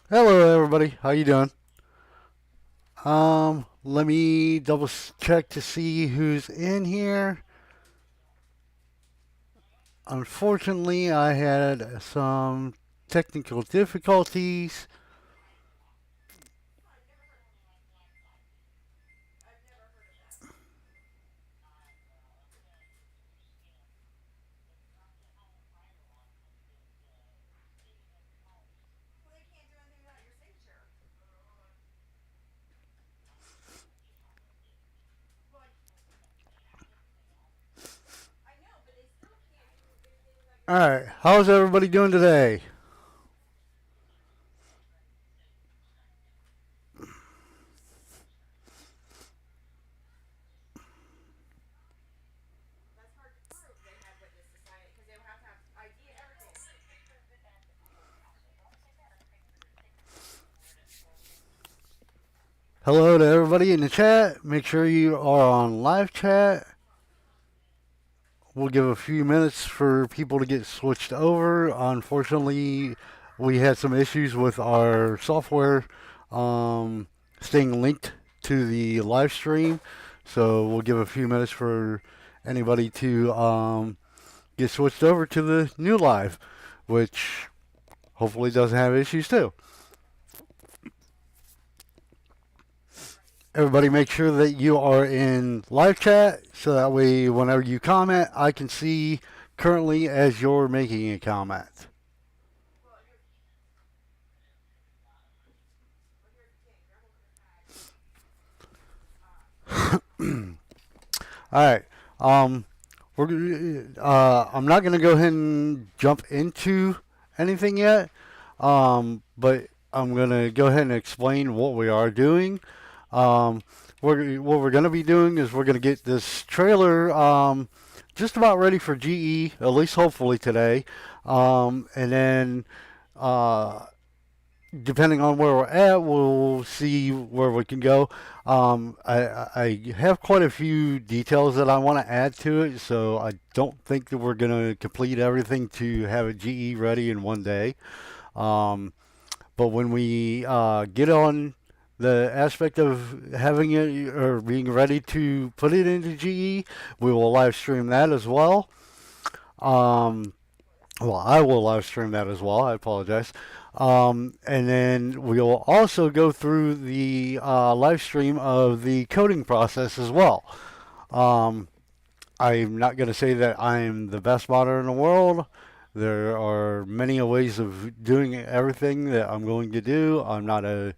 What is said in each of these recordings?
Hello, everybody. How you doing? Let me double check to see who's in here. Unfortunately, I had some technical difficulties. All right, how's everybody doing today? Hello to everybody in the chat. Make sure you are on live chat. We'll give a few minutes for people to get switched over. Unfortunately, we had some issues with our software um, staying linked to the live stream. So we'll give a few minutes for anybody to get switched over to the new live, which hopefully doesn't have issues too. Everybody make sure that you are in live chat so that way whenever you comment, I can see currently as you're making a comment. All right. Um, I'm not gonna go ahead and jump into anything yet. But I'm gonna go ahead and explain what we are doing. Um, what we're gonna be doing is we're gonna get this trailer just about ready for GE, at least hopefully today. And then uh, depending on where we're at, we'll see where we can go. I have quite a few details that I want to add to it, so I don't think that we're going to complete everything to have it GE ready in one day. Um, but when we get on the aspect of having it or being ready to put it into GE, we will live stream that as well. Um, well, I will live stream that as well. I apologize. And then we'll also go through the live stream of the coding process as well. Um, I'm not going to say that I'm the best modder in the world. There are many ways of doing everything that I'm going to do. I'm not a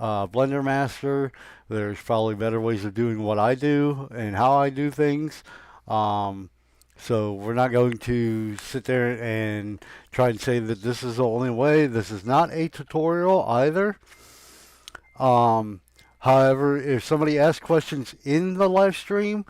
Blender master. There's probably better ways of doing what I do and how I do things. Um, so we're not going to sit there and try and say that this is the only way. This is not a tutorial either. Um, However, if somebody asks questions in the live stream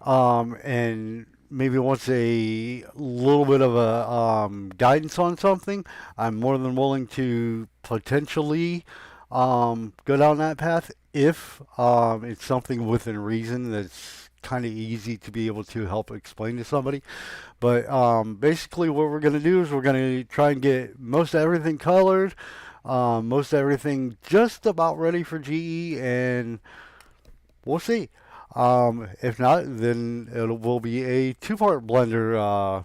and maybe wants a little bit of a guidance on something, I'm more than willing to potentially go down that path if it's something within reason that's kind of easy to be able to help explain to somebody. But basically, what we're going to do is we're going to try and get most everything colored, most everything just about ready for GE, and we'll see. If not, then it will be a two-part Blender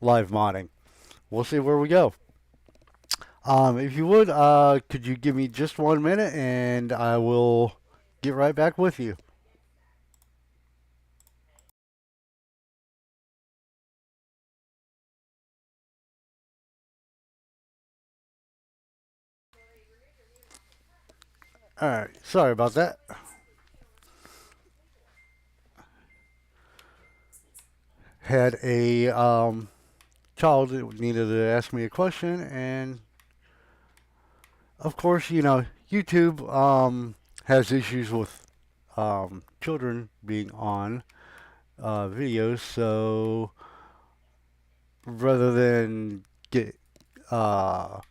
live modding. We'll see where we go. If you would, could you give me just 1 minute and I will get right back with you. All right, sorry about that. Had a child that needed to ask me a question, and of course, YouTube has issues with children being on videos, so rather than get uh,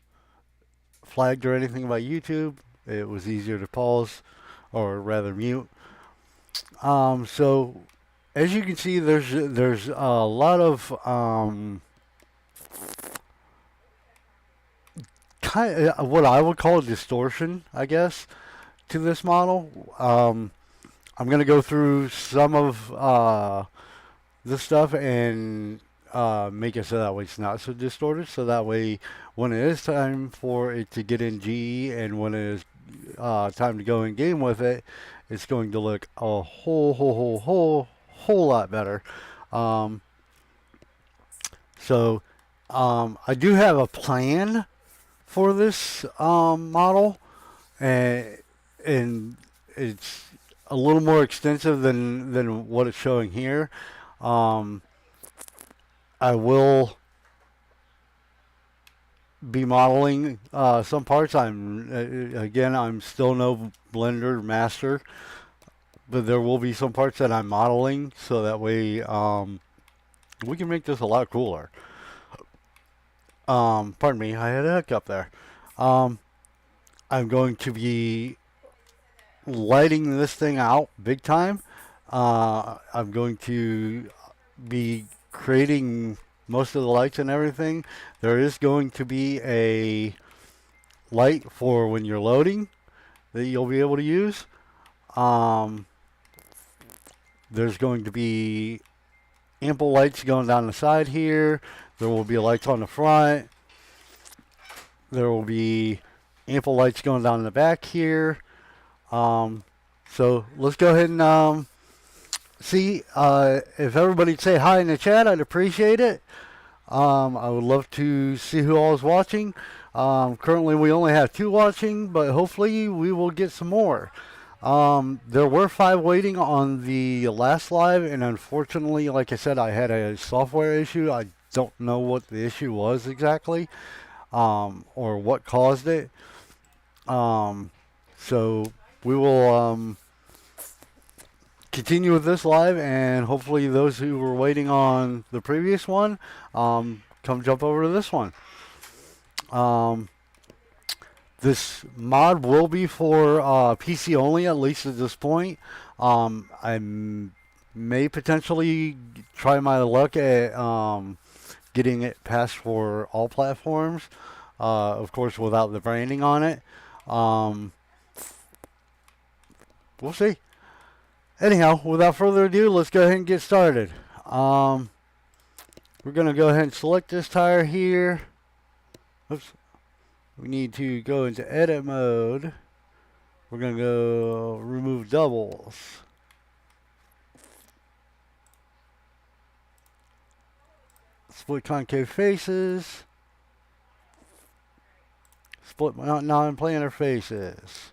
flagged or anything by YouTube, it was easier to pause or rather mute. So as you can see, there's a lot of kind of what I would call a distortion, I guess, to this model. I'm gonna go through some of this stuff and make it so that way it's not so distorted. So that way, when it is time for it to get in GE and when it is time to go in game with it, it's going to look a whole lot better. Um, so I do have a plan for this model, and it's a little more extensive than what it's showing here. Um, I will be modeling some parts. I'm still no Blender master, but there will be some parts that I'm modeling so that way we can make this a lot cooler. Pardon me, I had a hiccup there. Um, I'm going to be lighting this thing out big time. I'm going to be creating most of the lights and everything. There is going to be a light for when you're loading that you'll be able to use. Um, there's going to be ample lights going down the side here. There will be lights on the front. There will be ample lights going down the back here. So let's go ahead and see if everybody'd say hi in the chat. I'd appreciate it. I would love to see who all is watching. Currently we only have 2 watching, but hopefully we will get some more. There were 5 waiting on the last live, and unfortunately, like I said, I had a software issue. I don't know what the issue was exactly, or what caused it. So we will continue with this live, and hopefully those who were waiting on the previous one come jump over to this one. This mod will be for PC only, at least at this point. I may potentially try my luck at getting it passed for all platforms, of course without the branding on it. We'll see. Anyhow, without further ado, let's go ahead and get started. We're going to go ahead and select this tire here. Oops. We need to go into edit mode. We're going to go remove doubles. Split concave faces. Split non-planar faces.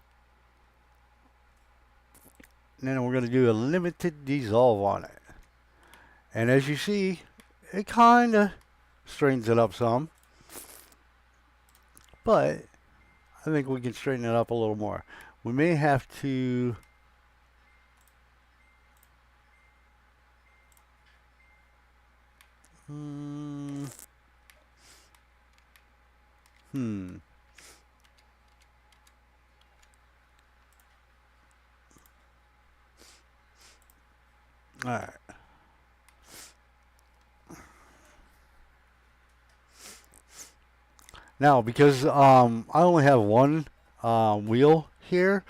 And then we're going to do a limited dissolve on it. And as you see, it kind of straightens it up some. But I think we can straighten it up a little more. We may have to all right. Now, because I only have one wheel here,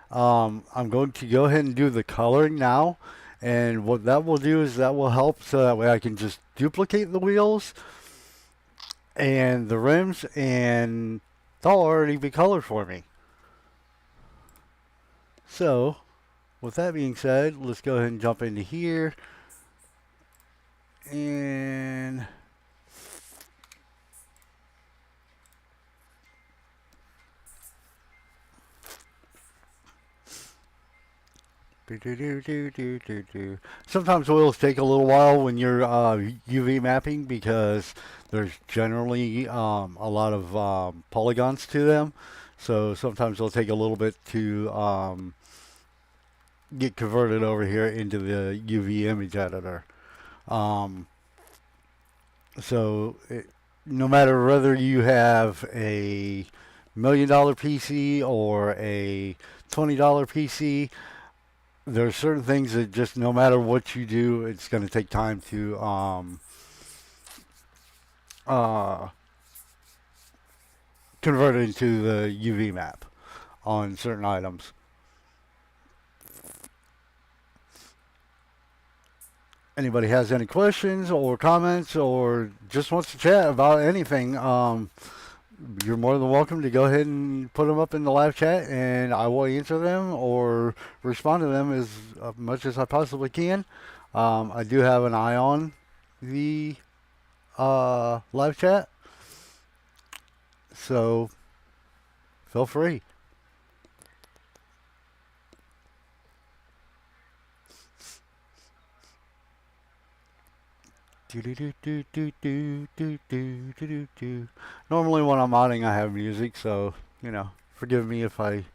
I'm going to go ahead and do the coloring now. And what that will do is that will help so that way I can just duplicate the wheels and the rims, and they'll already be colored for me. So, with that being said, let's go ahead and jump into here. And sometimes wheels take a little while when you're UV mapping because there's generally a lot of polygons to them. So sometimes it'll take a little bit to get converted over here into the UV image editor. No matter whether you have a $1 million PC or a $20 PC, there's certain things that just no matter what you do, it's going to take time to convert it into the UV map on certain items. Anybody has any questions or comments or just wants to chat about anything, you're more than welcome to go ahead and put them up in the live chat, and I will answer them or respond to them as much as I possibly can. I do have an eye on the live chat, so feel free. Normally when I'm modding, I have music, so forgive me if I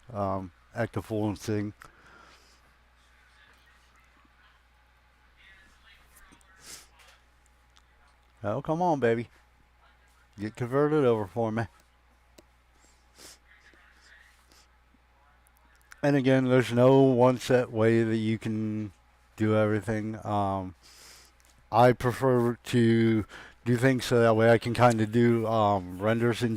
act a fool and sing. Oh, come on, baby. Get converted over for me. And again, there's no one set way that you can do everything. I prefer to do things so that way I can kind of do renders in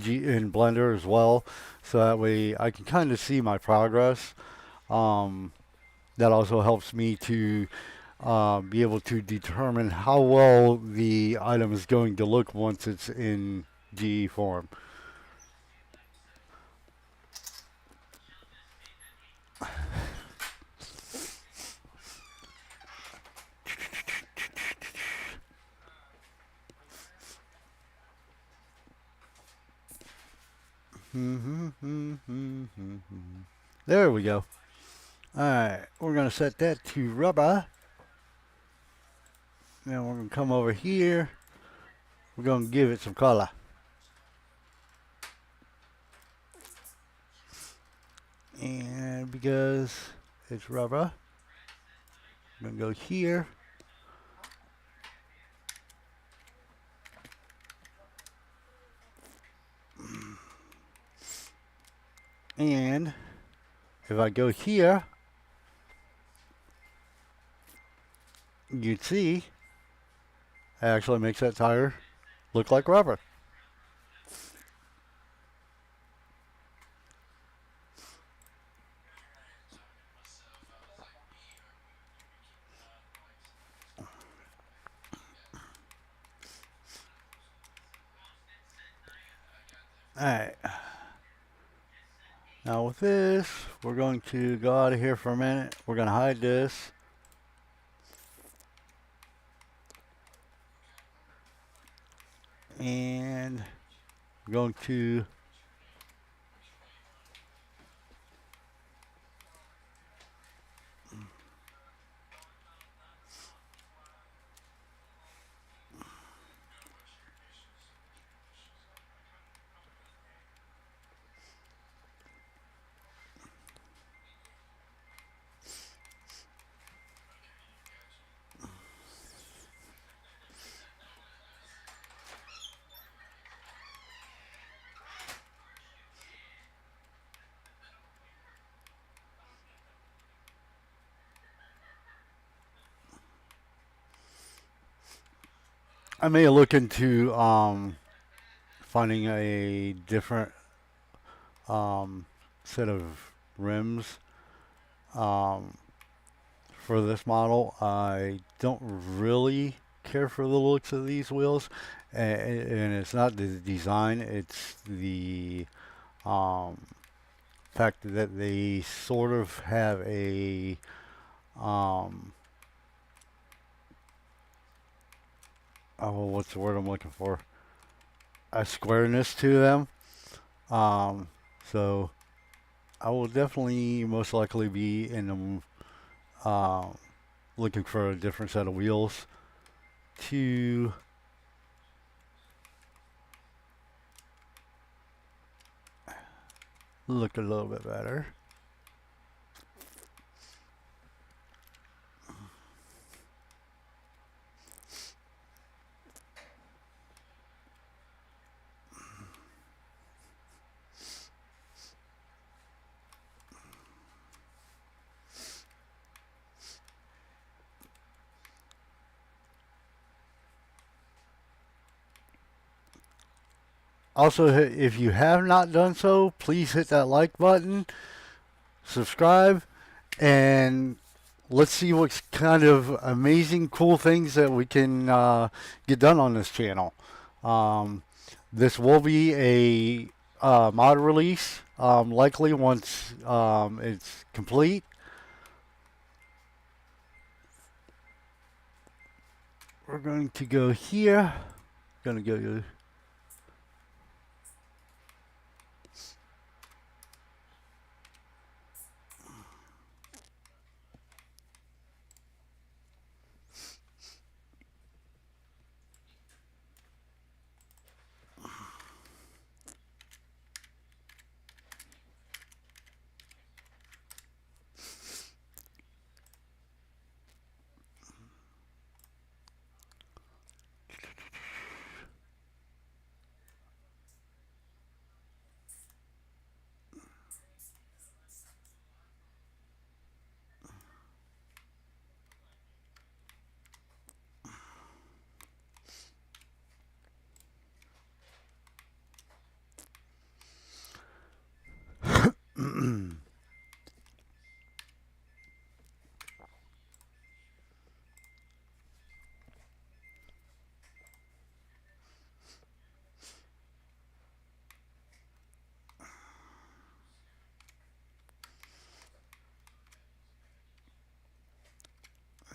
Blender as well, so that way I can kind of see my progress. That also helps me to be able to determine how well the item is going to look once it's in GE form. There we go. Alright, we're going to set that to rubber. Then we're going to come over here. We're going to give it some color. And because it's rubber, I'm going to go here. And if I go here, you can see it actually makes that tire look like rubber. Alright. Now with this, we're going to go out of here for a minute. We're going to hide this. And we're going to I may look into finding a different set of rims for this model. I don't really care for the looks of these wheels, and it's not the design, it's the fact that they sort of have a what's the word I'm looking for? A squareness to them. So I will definitely most likely be in looking for a different set of wheels to look a little bit better. Also, if you have not done so, please hit that like button, subscribe, and let's see what kind of amazing, cool things that we can get done on this channel. Um, this will be a mod release, likely once it's complete. We're going to go here. Going to go.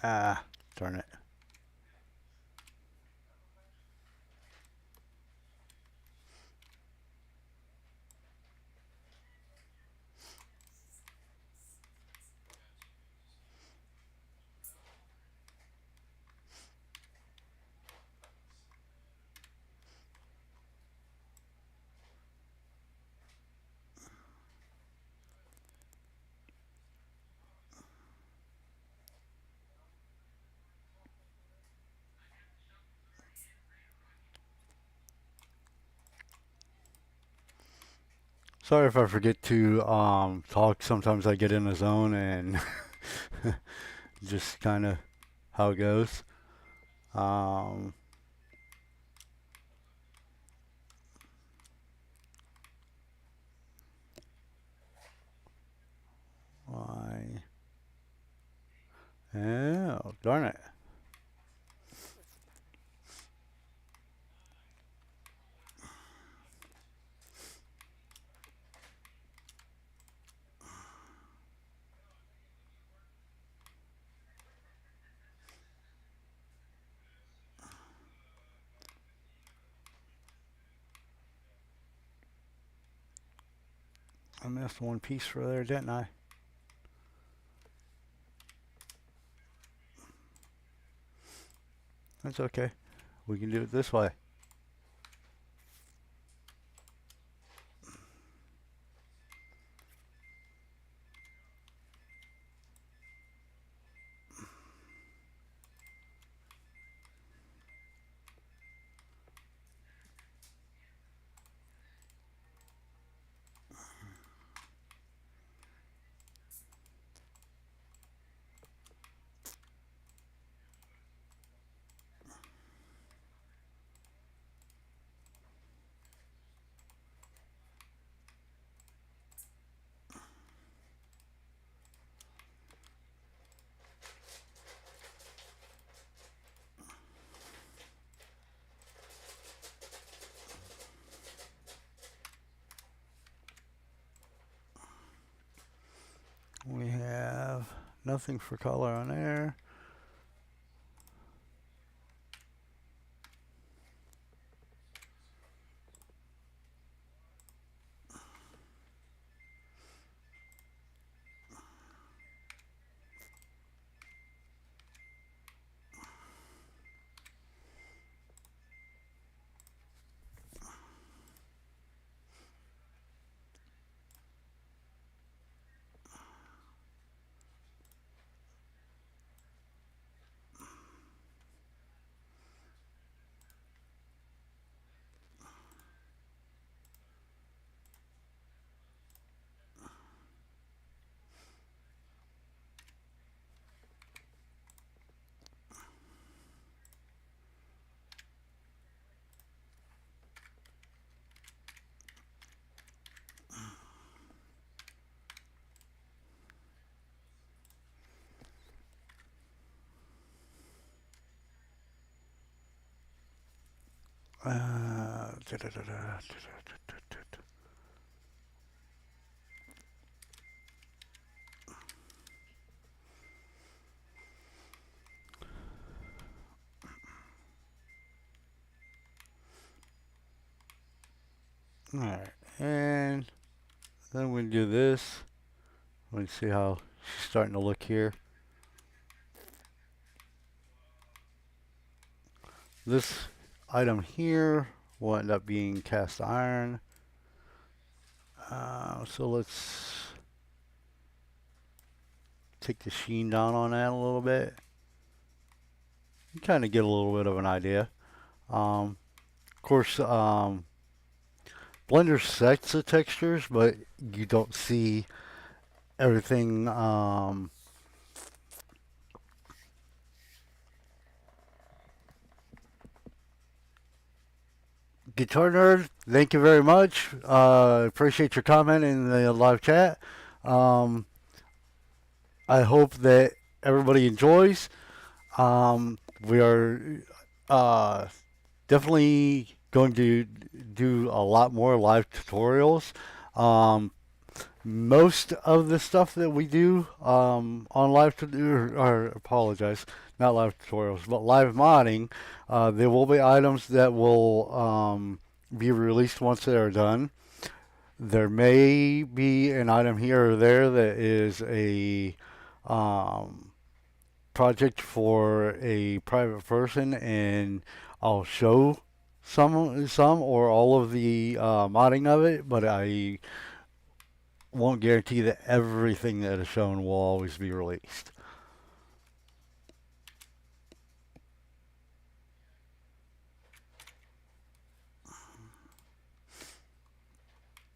Ah, darn it. Sorry if I forget to talk. Sometimes I get in the zone and just kind of how it goes. Um, why? Oh, darn it. I missed one piece for there, didn't I? That's okay. We can do it this way. We have nothing for color on there. Alright, and then we do this. Let's see how she's starting to look here. This item here will end up being cast iron. So let's take the sheen down on that a little bit. You kind of get a little bit of an idea. Of course, Blender sets the textures, but you don't see everything. Guitar Nerd, thank you very much. Appreciate your comment in the live chat. Um, I hope that everybody enjoys. We are uh, definitely going to do a lot more live tutorials. Um, Most of the stuff that we do on or apologize, not live tutorials, but live modding, there will be items that will be released once they are done. There may be an item here or there that is a um, project for a private person, and I'll show some or all of the modding of it, but I won't guarantee that everything that is shown will always be released.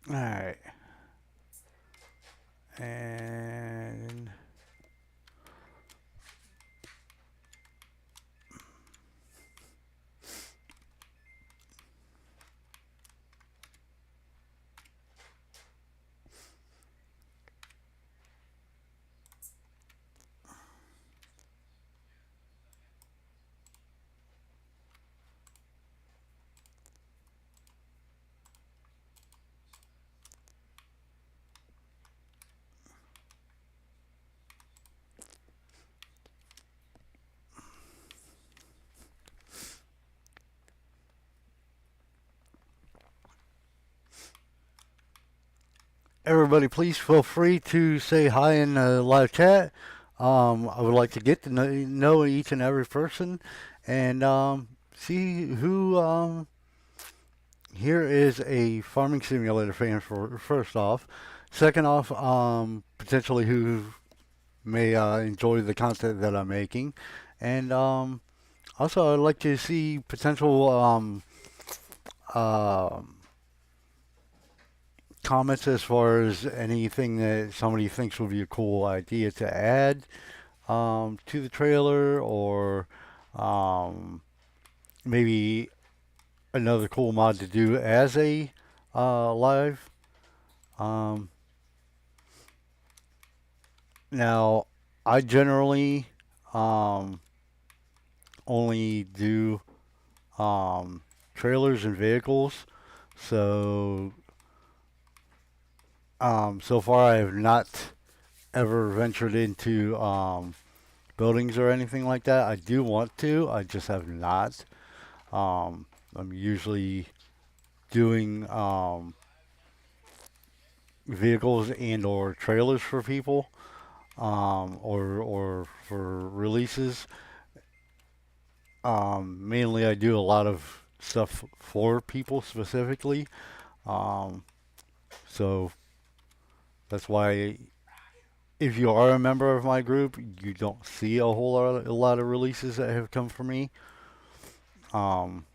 All right, and everybody, please feel free to say hi in the live chat. I would like to get to know each and every person and see who. Here is a farming simulator fan for first off. Second off, potentially who may enjoy the content that I'm making, and also I'd like to see potential uh, comments as far as anything that somebody thinks would be a cool idea to add to the trailer, or um, maybe another cool mod to do as a live. Um, Now, I generally um, only do trailers and vehicles, so so far I have not ever ventured into buildings or anything like that. I do want to, I just have not. I'm usually doing vehicles and or trailers for people, or for releases. Mainly, I do a lot of stuff for people specifically. Um, so that's why, if you are a member of my group, you don't see a lot of releases that have come from me. Um,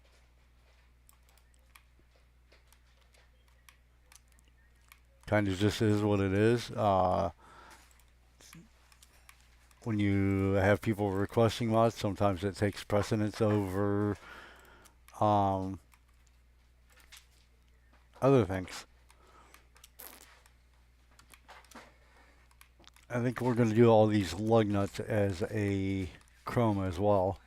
Kind of just is what it is. When you have people requesting mods, sometimes it takes precedence over um, other things. I think we're going to do all these lug nuts as a chrome as well.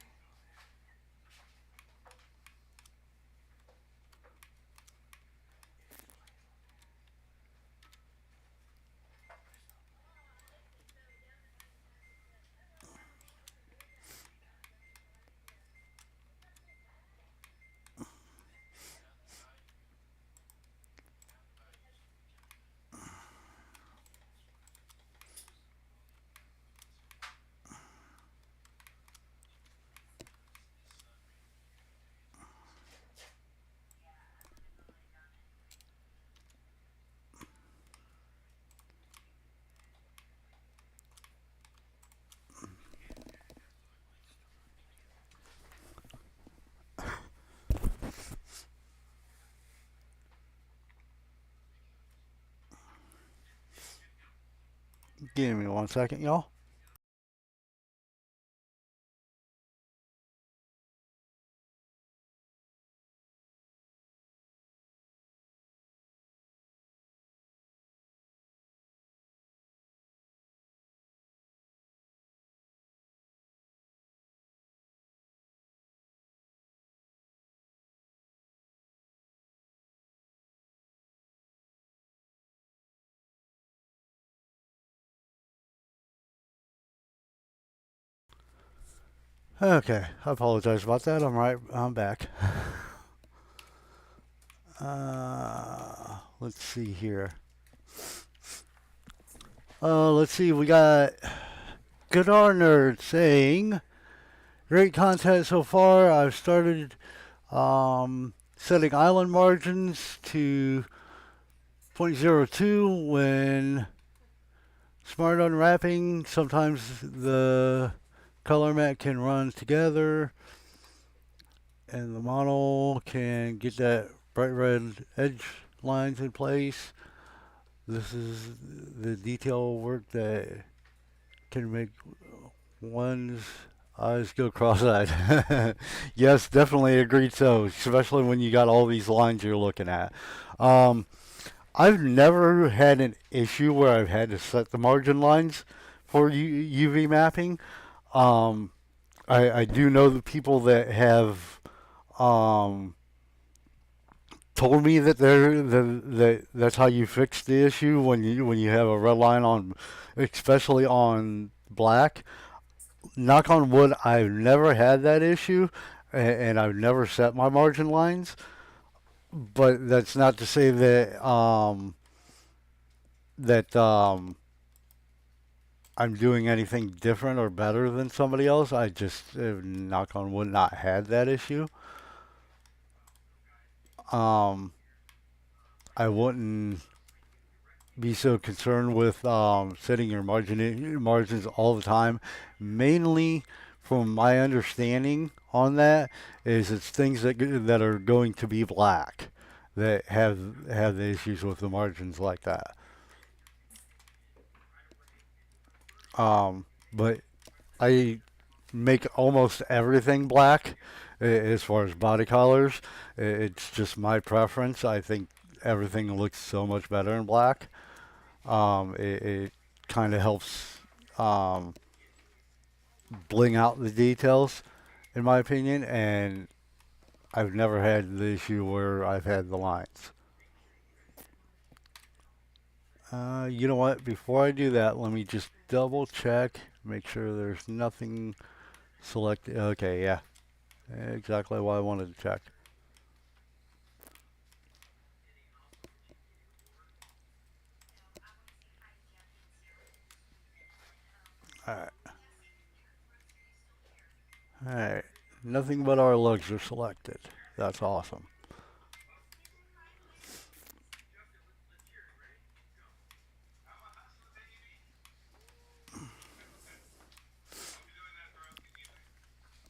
Give me 1 second, y'all. Okay, I apologize about that. I'm back. Let's see here. Let's see. We got Guitar Nerd saying, "Great content so far. I've started setting island margins to 0.02 when smart unwrapping. Sometimes the color mat can run together, and the model can get that bright red edge lines in place. This is the detail work that can make one's eyes go cross-eyed." Yes, definitely agreed. So, especially when you got all these lines you're looking at. Um, I've never had an issue where I've had to set the margin lines for UV mapping. Um, I do know the people that have um, told me that that's how you fix the issue when you have a red line on, especially on black. Knock on wood, I've never had that issue, and I've never set my margin lines. But that's not to say that I'm doing anything different or better than somebody else. I just, knock on wood, not had that issue. Um, I wouldn't be so concerned with setting your margins all the time. Mainly, from my understanding on that, is it's things that are going to be black that have the issues with the margins like that. But I make almost everything black as far as body colors. It's just my preference. I think everything looks so much better in black. It kind of helps um, bling out the details, in my opinion, and I've never had the issue where I've had the lines. You know what? Before I do that, let me just double check, make sure there's nothing selected. Okay, yeah, exactly what I wanted to check. All right, all right. Nothing but our lugs are selected. That's awesome.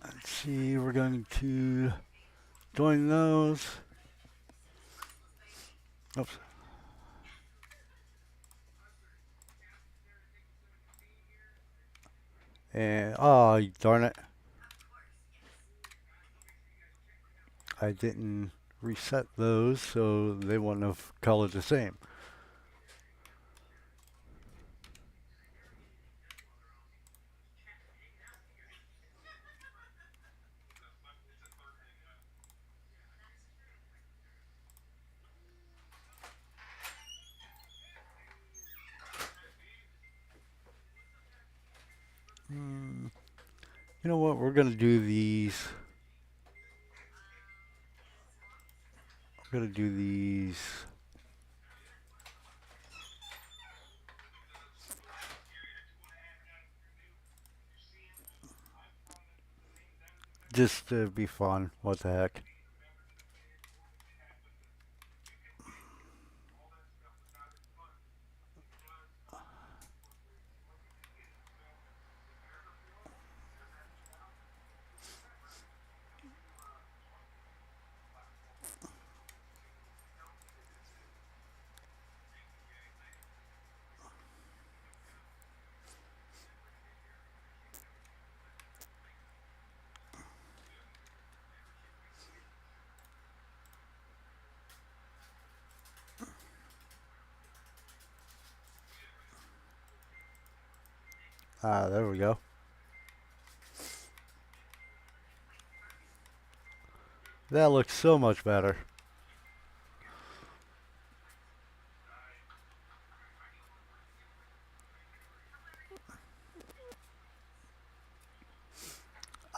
Let's see, we're going to join those. Oops. And oh, darn it, I didn't reset those, so they wouldn't have colored the same. Hmm. You know what? We're gonna do these. We're gonna do these just to be fun. What the heck? There we go. That looks so much better.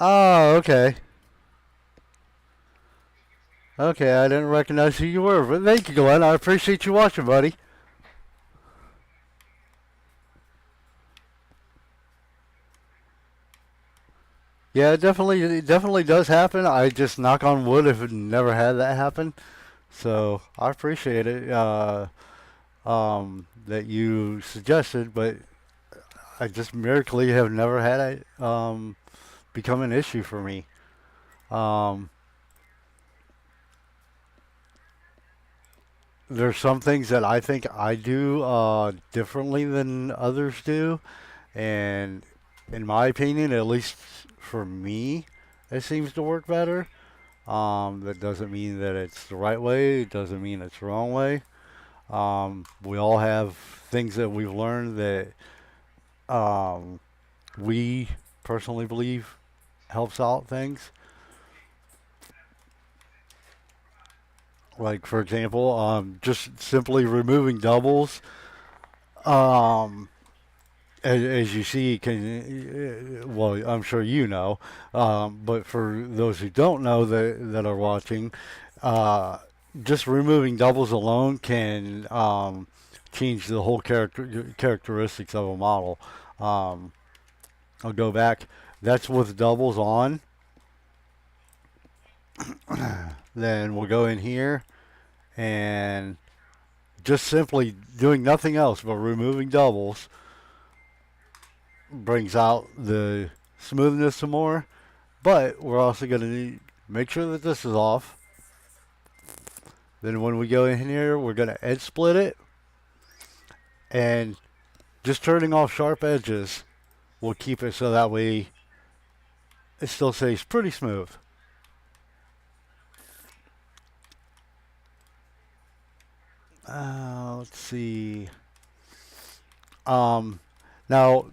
Oh, okay. Okay, I didn't recognize who you were, but thank you, Glenn. I appreciate you watching, buddy. Yeah, it definitely does happen. I just knock on wood if it never had that happen. So I appreciate it that you suggested, but I just miraculously have never had it become an issue for me. Um, there's some things that I think I do differently than others do, and in my opinion, at least for me, it seems to work better. That doesn't mean that it's the right way. It doesn't mean it's the wrong way. We all have things that we've learned that um, we personally believe helps out things. Like for example, just simply removing doubles. Um, as you see, well, I'm sure you know, but for those who don't know that are watching, uh, just removing doubles alone can change the whole characteristics of a model. Um, I'll go back. That's with doubles on. Then we'll go in here and just simply doing nothing else but removing doubles brings out the smoothness some more. But we're also going to make sure that this is off. Then when we go in here, we're going to edge split it. And just turning off sharp edges will keep it so that way it still stays pretty smooth. Let's see. Um, Now,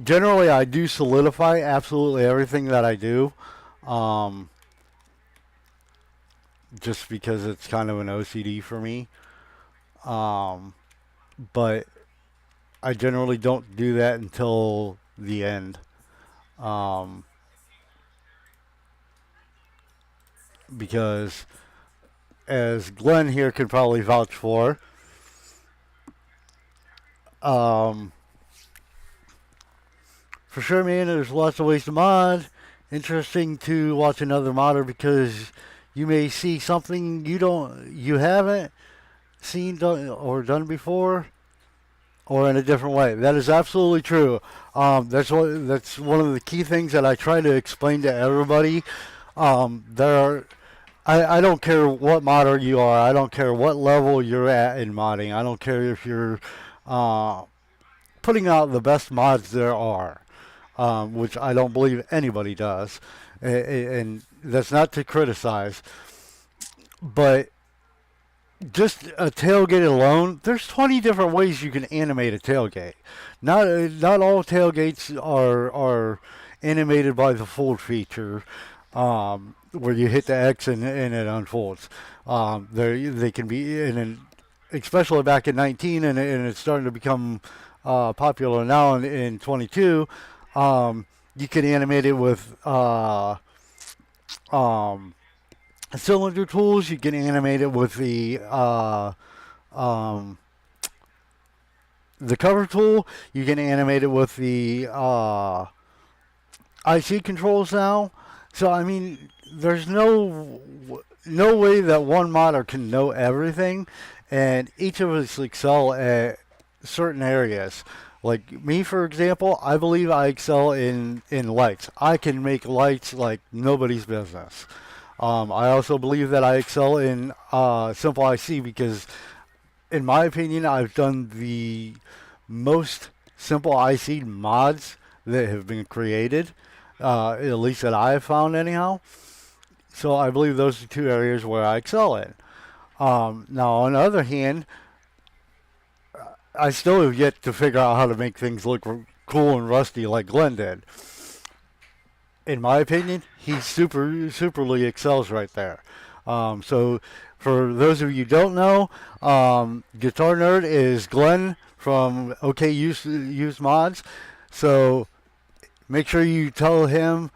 generally, I do solidify absolutely everything that I do. Um, just because it's kind of an OCD for me. Um, but I generally don't do that until the end. Um, because as Glenn here could probably vouch um, for sure, man, there's lots of ways to mod. Interesting to watch another modder because you may see something you haven't seen done or done before, or in a different way. That is absolutely true. That's one of the key things that I try to explain to everybody. There are I don't care what modder you are. I don't care what level you're at in modding. I don't care if you're uh, putting out the best mods there are, which I don't believe anybody does. And that's not to criticize, but just a tailgate alone, there's 20 different ways you can animate a tailgate. Not all tailgates are animated by the fold feature, where you hit the X and it unfolds. They can be especially back in 19 and it's starting to become popular now in 22. You can animate it with um, cylinder tools. You can animate it with um, the cover tool. You can animate it with the IC controls now. So I mean, there's no way that one modder can know everything, and each of us excel at certain areas. Like me, for example, I believe I excel in lights. I can make lights like nobody's business. I also believe that I excel in simple IC because, in my opinion, I've done the most simple IC mods that have been created, at least that I have found anyhow. So I believe those are two areas where I excel in. Now, on the other hand, I still have yet to figure out how to make things look cool and rusty like Glenn did. In my opinion, he superly excels right there. So for those of you who don't know, Guitar Nerd is Glenn from OK Use Mods. So make sure you tell him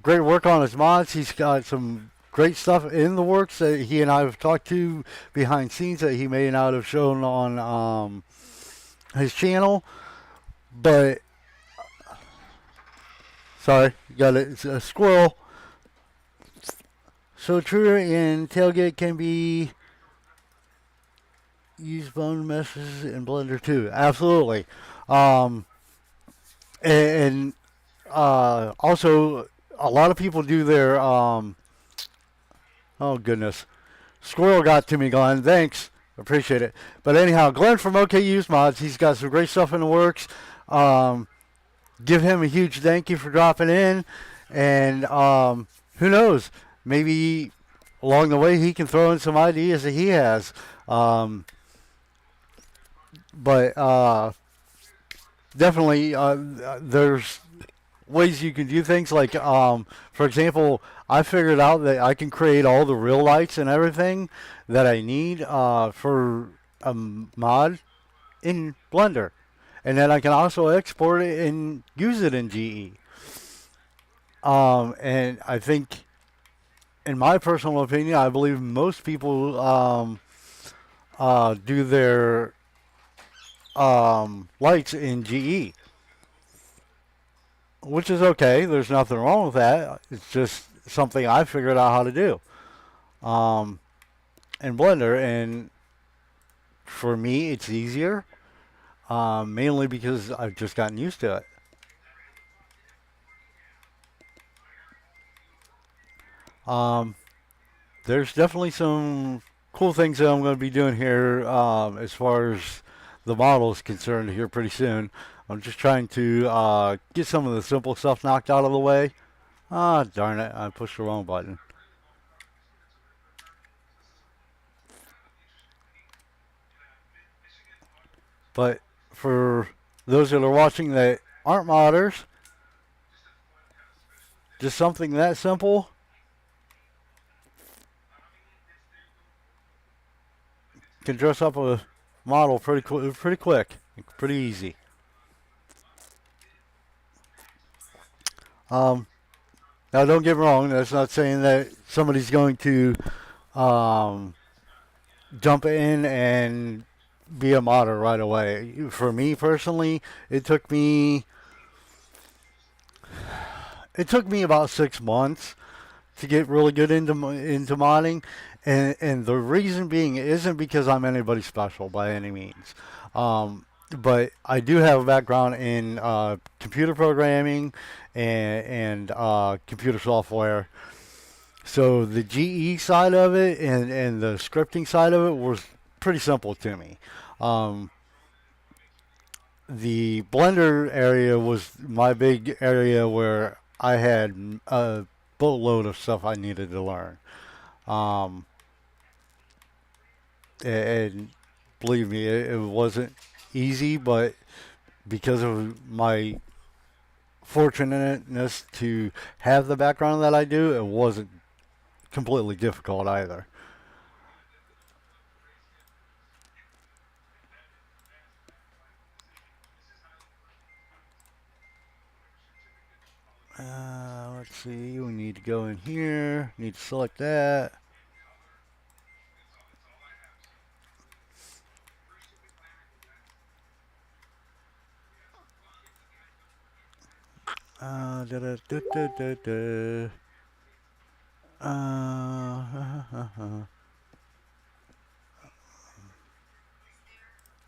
great work on his mods. He's got some great stuff in the works that he and I have talked to behind scenes that he may not have shown on his channel. But sorry, got a squirrel. So True and Tailgate can be used bone meshes in Blender too. Absolutely. Um, and also, a lot of people do their. Oh goodness, squirrel got to me, Glenn. Thanks, appreciate it. But anyhow, Glenn from OK Use Mods, he's got some great stuff in the works. Give him a huge thank you for dropping in, and who knows, maybe along the way he can throw in some ideas that he has. But definitely, there's ways you can do things like, for example, I figured out that I can create all the real lights and everything that I need for a mod in Blender. And then I can also export it and use it in GE. And I think, in my personal opinion, I believe most people do their lights in GE, which is okay. There's nothing wrong with that. It's just something I figured out how to do in Blender, and for me, it's easier, mainly because I've just gotten used to it. Um, there's definitely some cool things that I'm going to be doing here as far as the model is concerned here pretty soon. I'm just trying to get some of the simple stuff knocked out of the way. Ah, darn it, I pushed the wrong button. But for those that are watching that aren't modders, just something that simple can dress up a model pretty quick, pretty easy. Um, Now, don't get me wrong. That's not saying that somebody's going to um, jump in and be a modder right away. For me personally, it took me about 6 months to get really good into modding, and the reason being isn't because I'm anybody special by any means. But I do have a background in computer programming and computer software. So the GE side of it and the scripting side of it was pretty simple to me. Um, the Blender area was my big area where I had a boatload of stuff I needed to learn. Um, and believe me, it wasn't easy, but because of my fortunateness to have the background that I do, it wasn't completely difficult either. Let's see, we need to go in here, need to select that. Da, da, da, da, da, da.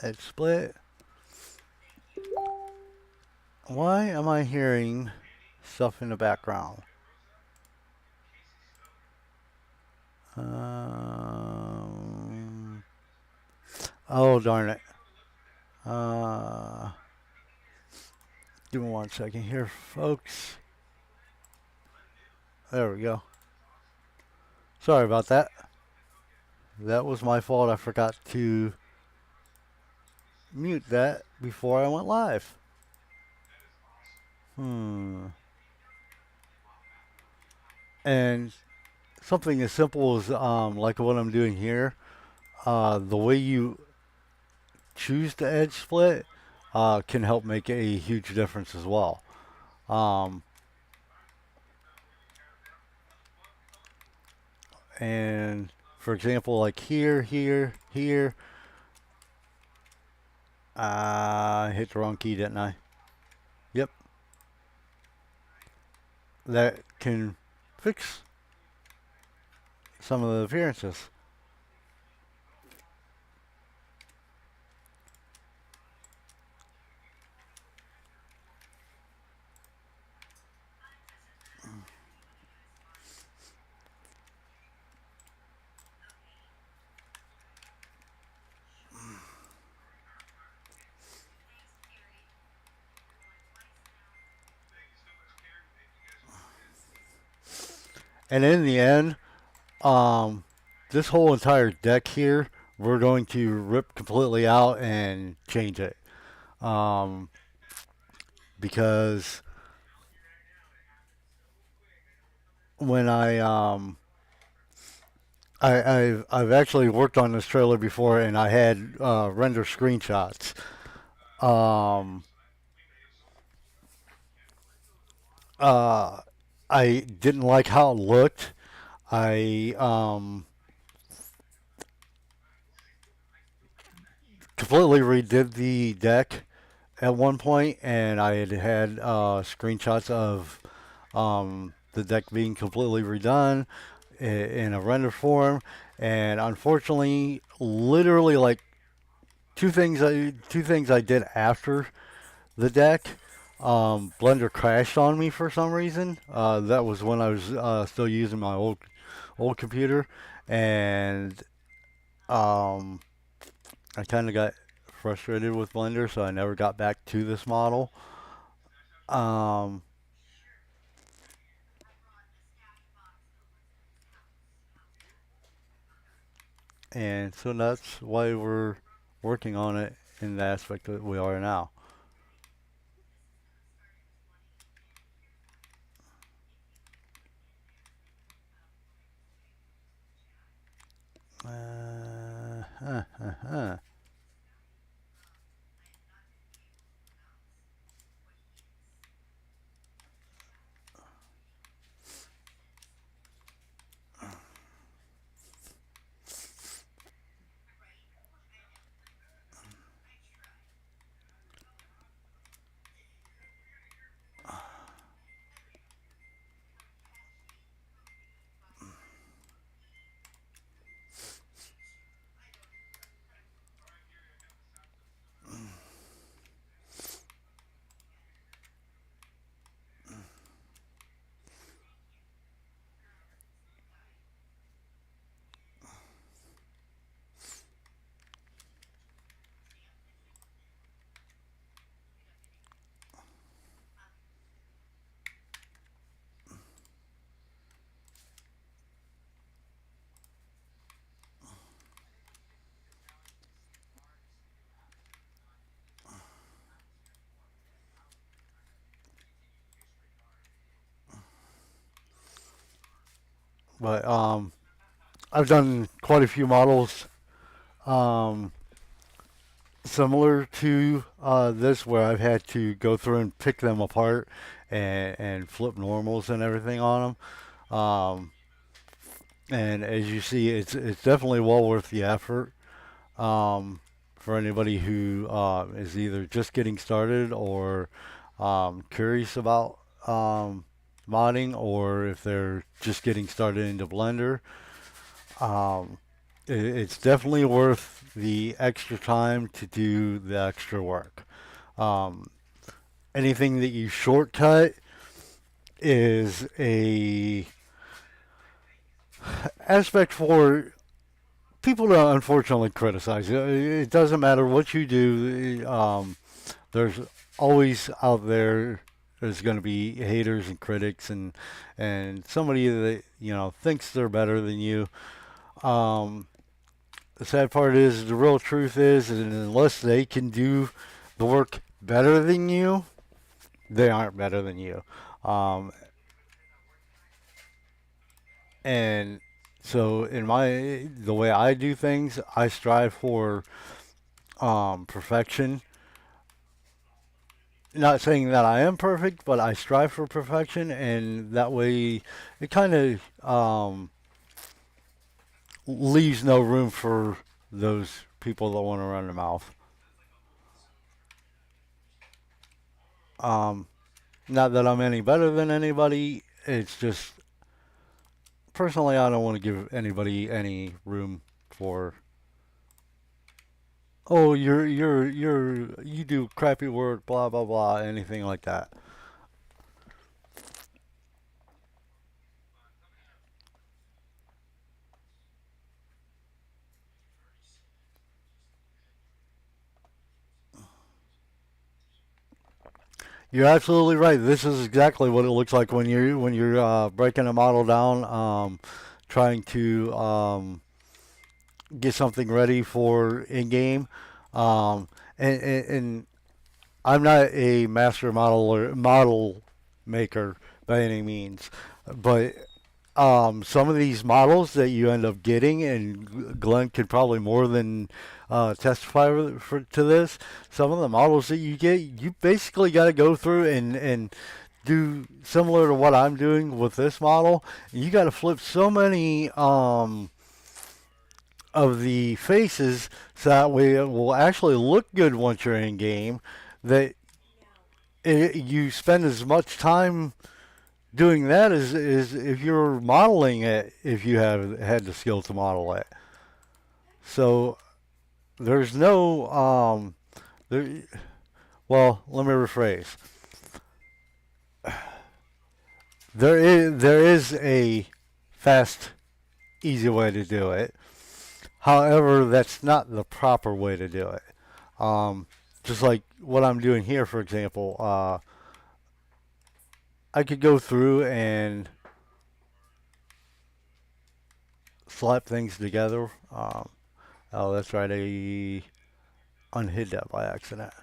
Edge split. Why am I hearing stuff in the background? Oh, darn it. Give me 1 second here, folks. There we go. Sorry about that. That was my fault. I forgot to mute that before I went live. Hmm. And something as simple as like what I'm doing here, the way you choose the edge split can help make a huge difference as well. Um, and for example, like here, I hit the wrong key, didn't I? Yep, that can fix some of the appearances. And in the end, um, this whole entire deck here, we're going to rip completely out and change it. Um, because when I've actually worked on this trailer before, and I had render screenshots. Um, uh, I didn't like how it looked. I completely redid the deck at one point, and I had screenshots of the deck being completely redone in a render form. And unfortunately, literally like two things I did after the deck. Blender crashed on me for some reason. That was when I was still using my old computer, and um, I kind of got frustrated with Blender, so I never got back to this model. Um, and so that's why we're working on it in the aspect that we are now. Huh, huh, huh. But I've done quite a few models um, similar to this, where I've had to go through and pick them apart and flip normals and everything on them. And as you see, it's definitely well worth the effort for anybody who is either just getting started or curious about modding, or if they're just getting started into Blender. Um, it's definitely worth the extra time to do the extra work. Um, Anything that you shortcut is a aspect for people to unfortunately criticize. It doesn't matter what you do. There's always out there. There's going to be haters and critics, and somebody that thinks they're better than you. Um, the sad part is, the real truth is, and unless they can do work better than you, they aren't better than you. Um, and so in the way I do things, I strive for perfection. Not saying that I am perfect, but I strive for perfection, and that way it kind of leaves no room for those people that want to run their mouth. Um, Not that I'm any better than anybody. It's just personally, I don't want to give anybody any room for. Oh, you do crappy work, blah blah blah, anything like that. You're absolutely right. This is exactly what it looks like when you're breaking a model down, trying to get something ready for in game. Um, and I'm not a master model maker by any means, but some of these models that you end up getting, and Glenn could probably more than testify to this. Some of the models that you get, you basically got to go through and do similar to what I'm doing with this model. You got to flip so many of the faces so that way it will actually look good once you're in game. That you spend as much time doing that is if you're modeling it, if you have had the skill to model it. So there's no there. Well, let me rephrase. There is a fast, easy way to do it. However, that's not the proper way to do it. Um, just like what I'm doing here, for example, I could go through and slap things together. Oh, that's right. I unhid that by accident.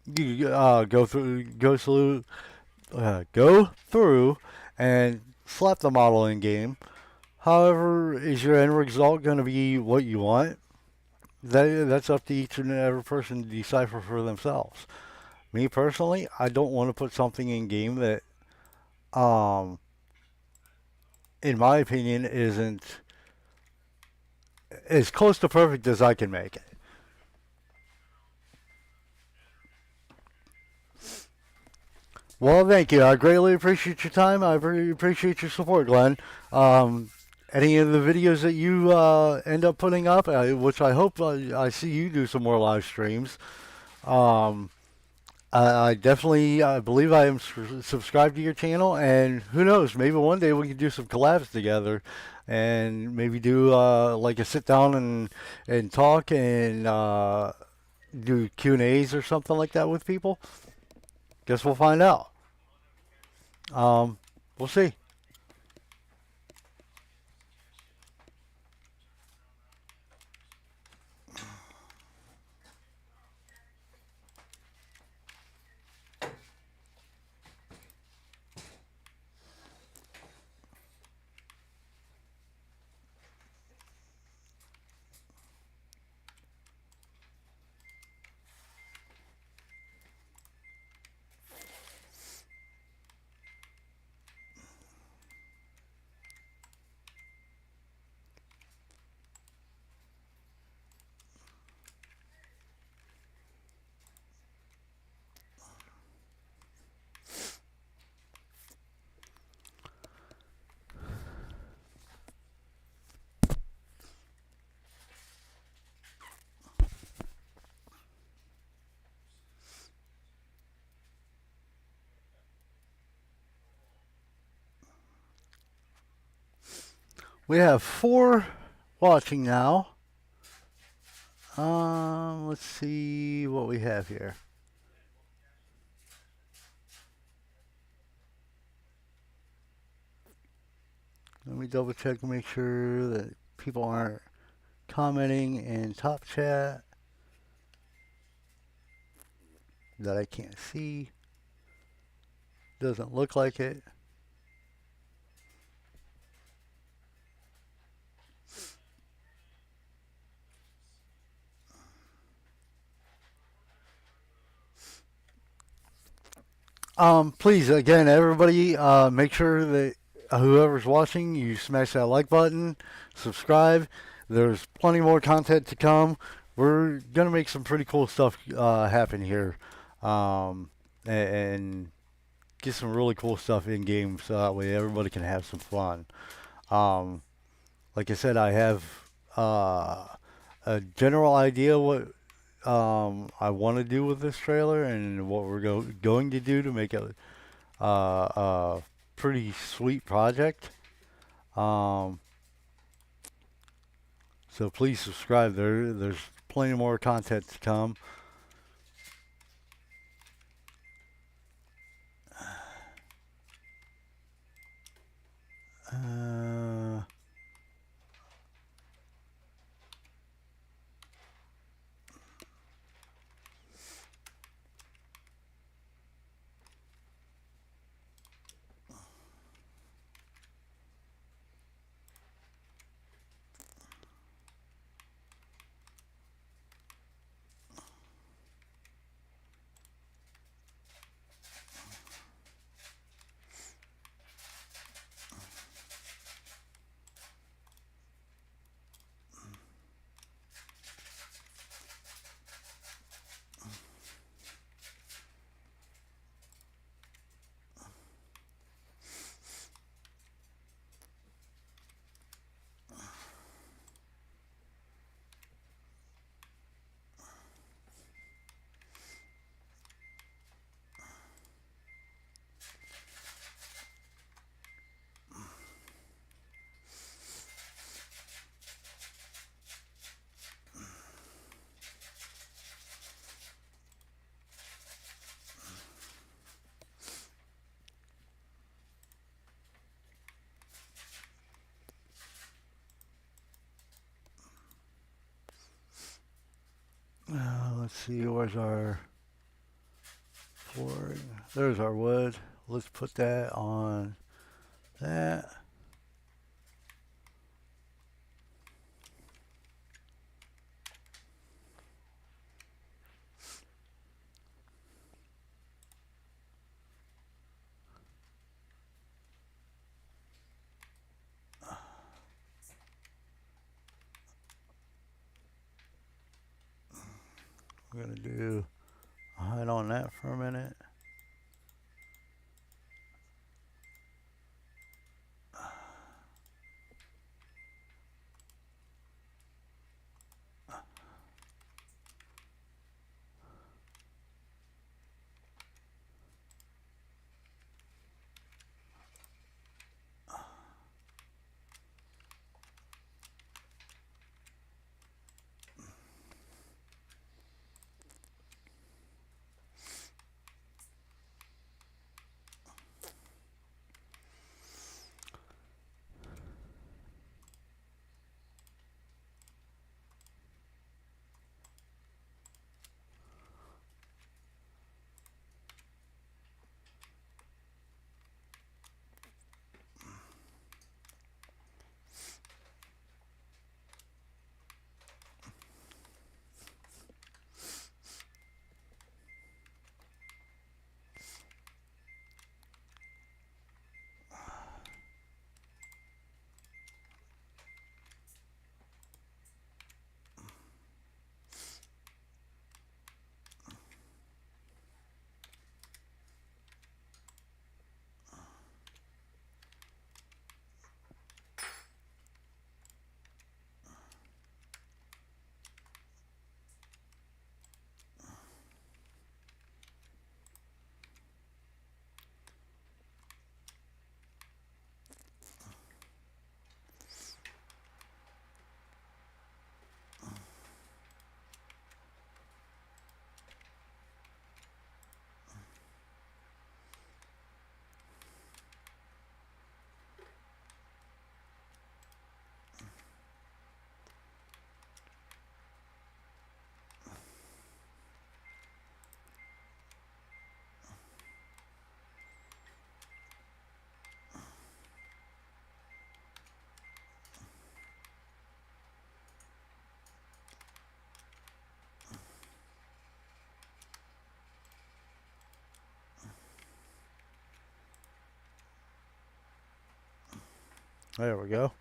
You go through, and slap the model in game. However, is your end result going to be what you want? That's up to each and every person to decipher for themselves. Me personally, I don't want to put something in game that, um, in my opinion, isn't as close to perfect as I can make it. Well, thank you. I greatly appreciate your time. I really appreciate your support, Glenn. Um, any of the videos that you end up putting up, which I hope I see you do some more live streams. Um, I definitely I believe I am subscribed to your channel, and who knows, maybe one day we can do some collabs together, and maybe do like a sit down and talk and do Q&As or something like that with people. Guess we'll find out. Um, we'll see. We have four watching now. Let's see what we have here. Let me double check and make sure that people aren't commenting in Top Chat that I can't see. Doesn't look like it. Please, again, everybody, make sure that whoever's watching, you smash that like button, subscribe. There's plenty more content to come. We're gonna make some pretty cool stuff happen here, and get some really cool stuff in game, so that way everybody can have some fun. Um, like I said, I have a general idea what I want to do with this trailer and what we're going to do to make it a pretty sweet project. Um, so please subscribe. There's plenty more content to come. Uh, let's see, where's our board? There's our wood. Let's put that on that. We're gonna do a hide on that for a minute. There we go.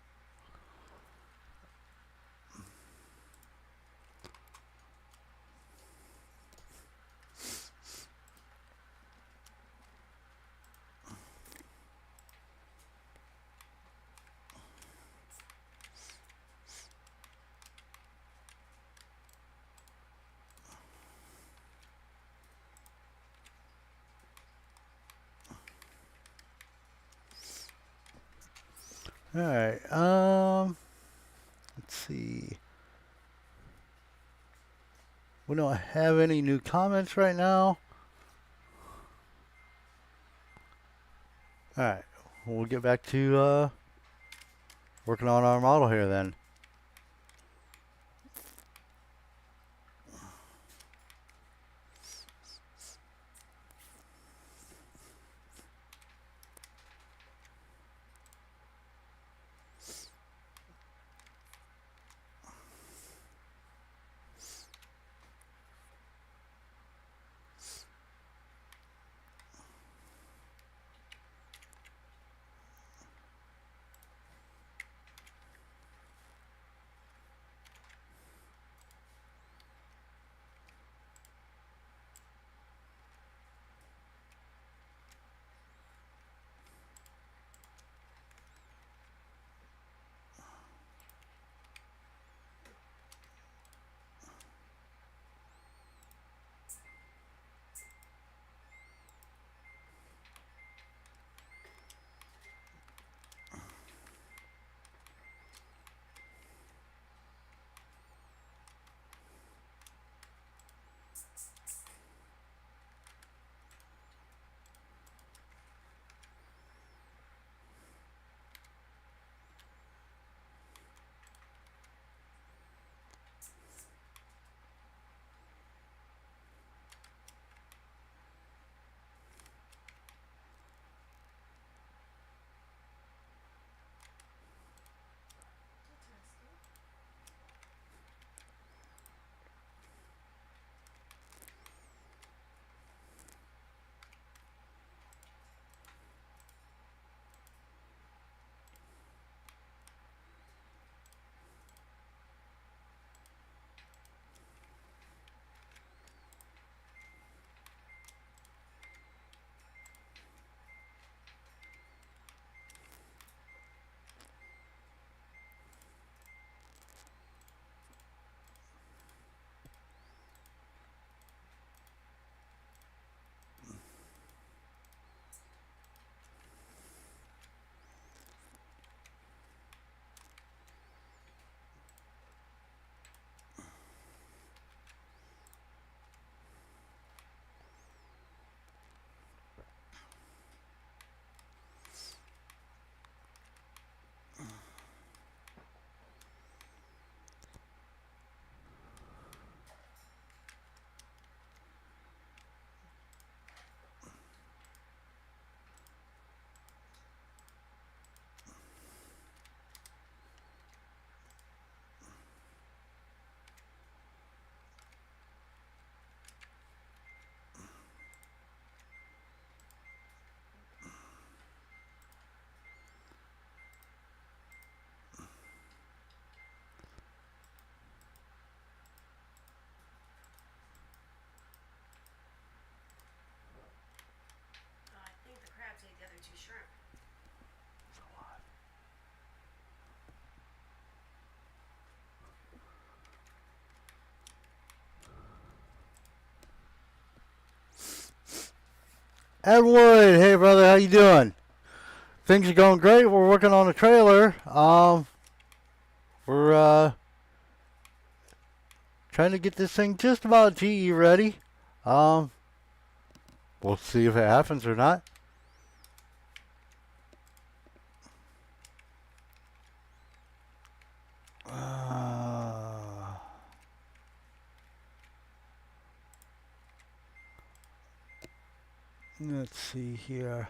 All right. Let's see. We don't have any new comments right now. All right. We'll get back to working on our model here then. I think the crabs ate the other two shrimp. Edward, hey brother, how you doing? Things are going great. We're working on a trailer. We're trying to get this thing just about GE ready. Um, we'll see if it happens or not. Uh, let's see here.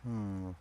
Hmm.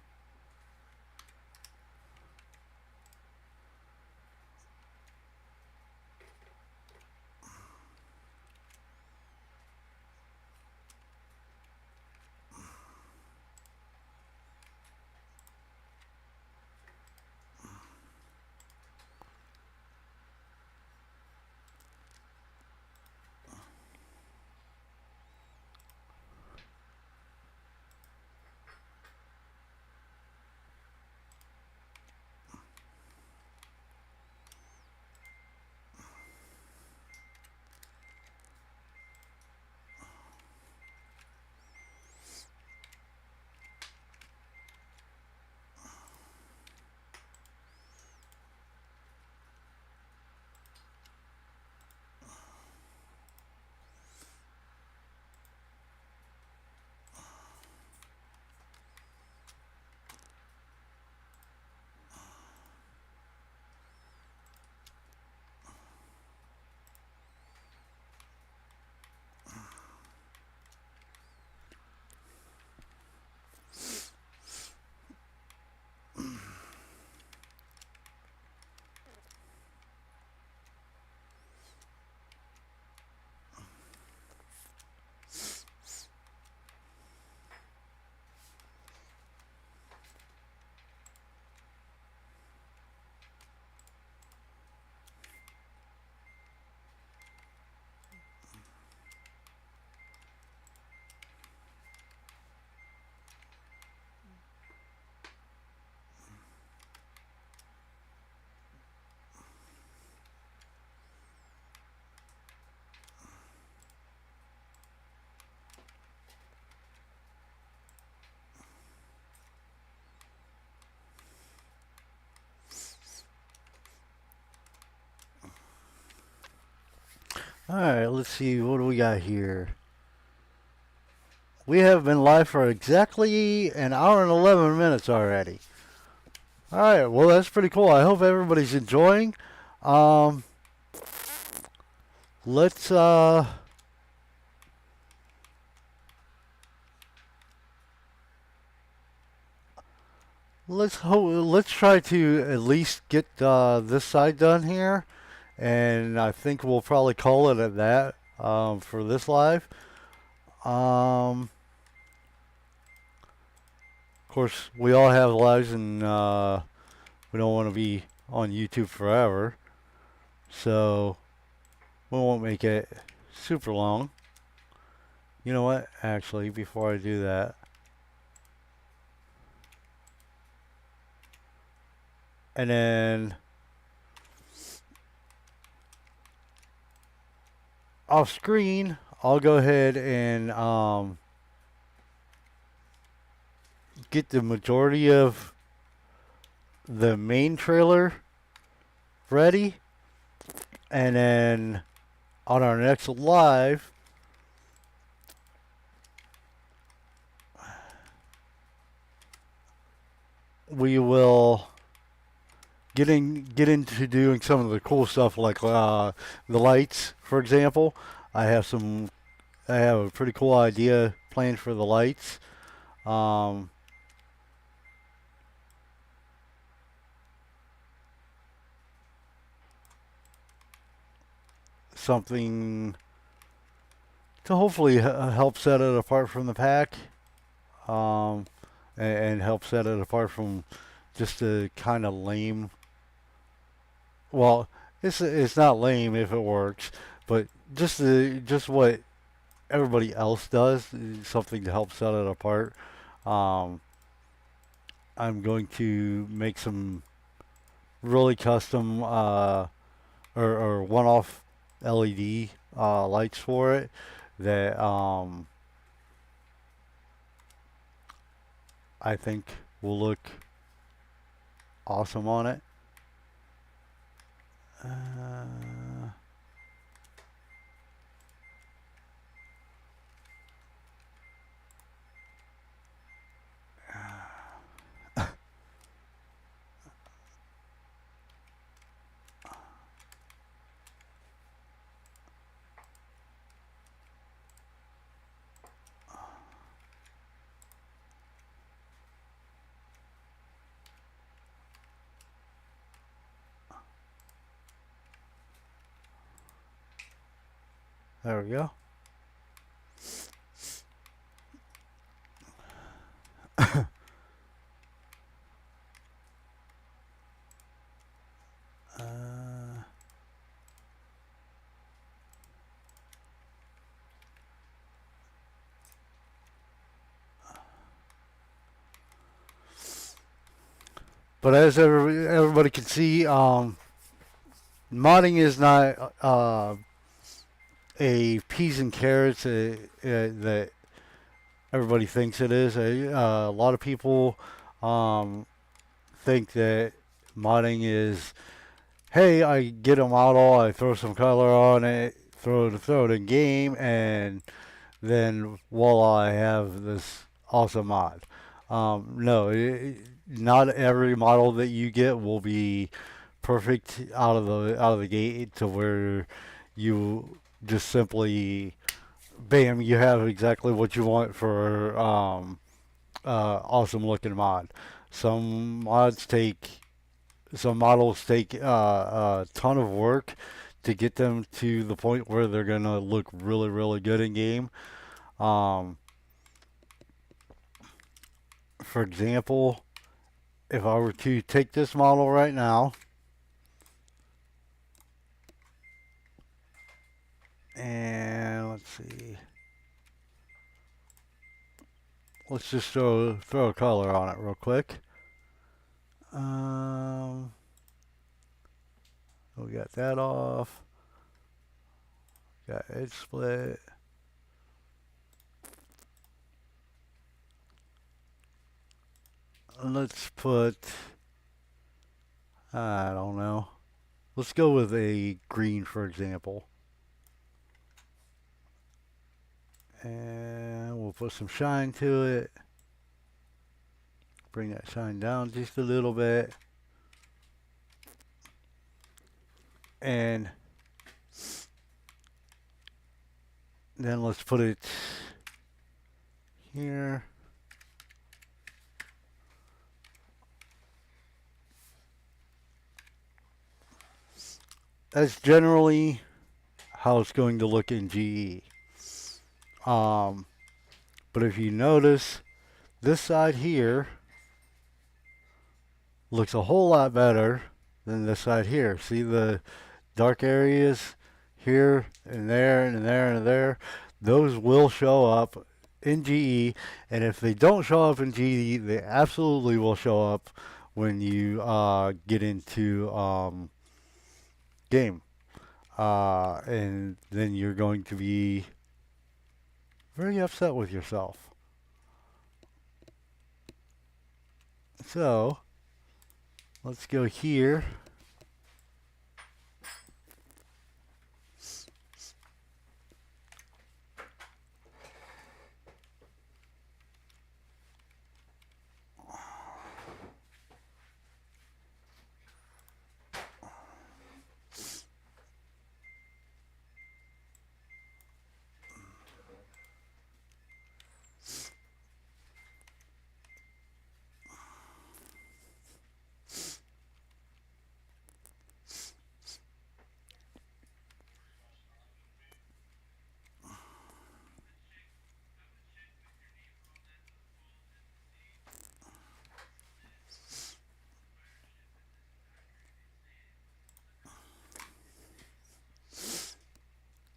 All right, let's see. What do we got here? We have been live for exactly an hour and 11 minutes already. All right, well, that's pretty cool. I hope everybody's enjoying. Um, let's let's try to at least get this side done here, and I think we'll probably call it at that for this live. Of course, we all have lives, and we don't want to be on YouTube forever, so we won't make it super long. You know what? Actually, before I do that, and then off screen, I'll go ahead and get the majority of the main trailer ready, and then on our next live, we will get into doing some of the cool stuff like the lights, for example. I have some. I have a pretty cool idea planned for the lights. Um, Something to hopefully help set it apart from the pack, um, and help set it apart from just the kind of lame. Well, it's not lame if it works, but just what everybody else does, something to help set it apart. Um, I'm going to make some really custom or one-off LED lights for it that I think will look awesome on it. Uh, There we go. uh, but as everybody can see, modding is not a peas and carrots that everybody thinks it is. A lot of people um, think that modding is, hey, I get a model, I throw some color on it, throw it in game, and then voila, I have this awesome mod. No, not every model that you get will be perfect out of the gate to where you just simply bam, you have exactly what you want for awesome looking mod. Some mods take some models take a ton of work to get them to the point where they're gonna look really really good in game. Um, for example, if I were to take this model right now and let's see, let's just throw a color on it real quick. Um, we got that off. Got edge split. Let's put, I don't know. Let's go with a green, for example. And we'll put some shine to it. Bring that shine down just a little bit. And then let's put it here. That's generally how it's going to look in GE. But if you notice, this side here looks a whole lot better than this side here. See the dark areas here and there and there and there? Those will show up in GE, and if they don't show up in GE, they absolutely will show up when you get into game. And then you're going to be very upset with yourself. So, let's go here.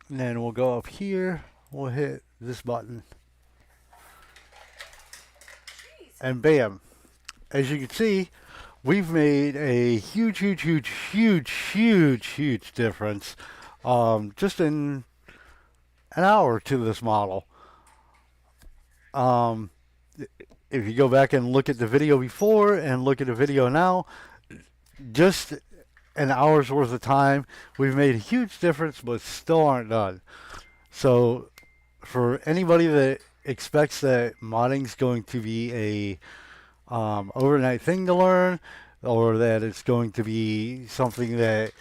And then we'll go up here. We'll hit this button. And bam. As you can see, we've made a huge, huge, huge, huge, huge, huge difference just in an hour to this model. If you go back and look at the video before and look at the video now, just an hour's worth of time, we've made a huge difference, but still aren't done. So for anybody that expects that modding's going to be a overnight thing to learn, or that it's going to be something that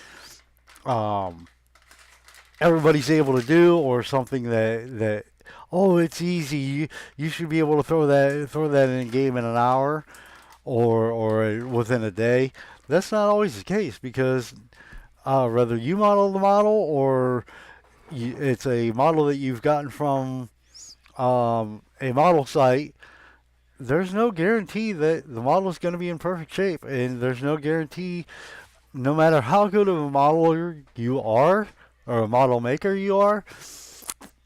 everybody's able to do, or something that oh, it's easy, you should be able to throw that in a game in an hour or within a day. That's not always the case, because whether you model the model or it's a model that you've gotten from a model site. There's no guarantee that the model is going to be in perfect shape, and there's no guarantee, no matter how good of a modeler you are or a model maker you are,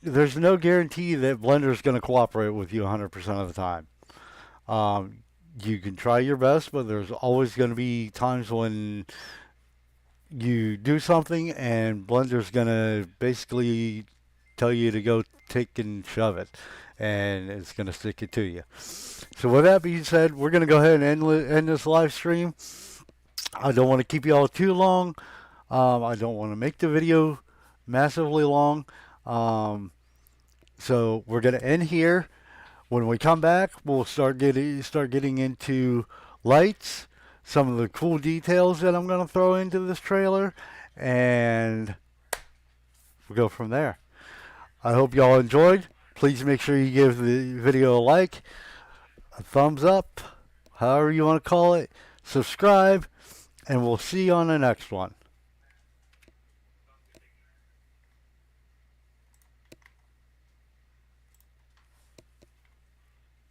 there's no guarantee that Blender is going to cooperate with you 100% of the time. Um, you can try your best, but there's always going to be times when you do something and Blender's going to basically tell you to go take and shove it, and it's going to stick it to you. So with that being said, we're going to go ahead and end this live stream. I don't want to keep you all too long. I don't want to make the video massively long. So we're going to end here. When we come back, we'll start getting into lights, some of the cool details that I'm going to throw into this trailer, and we'll go from there. I hope y'all enjoyed. Please make sure you give the video a like, a thumbs up, however you want to call it, subscribe, and we'll see you on the next one.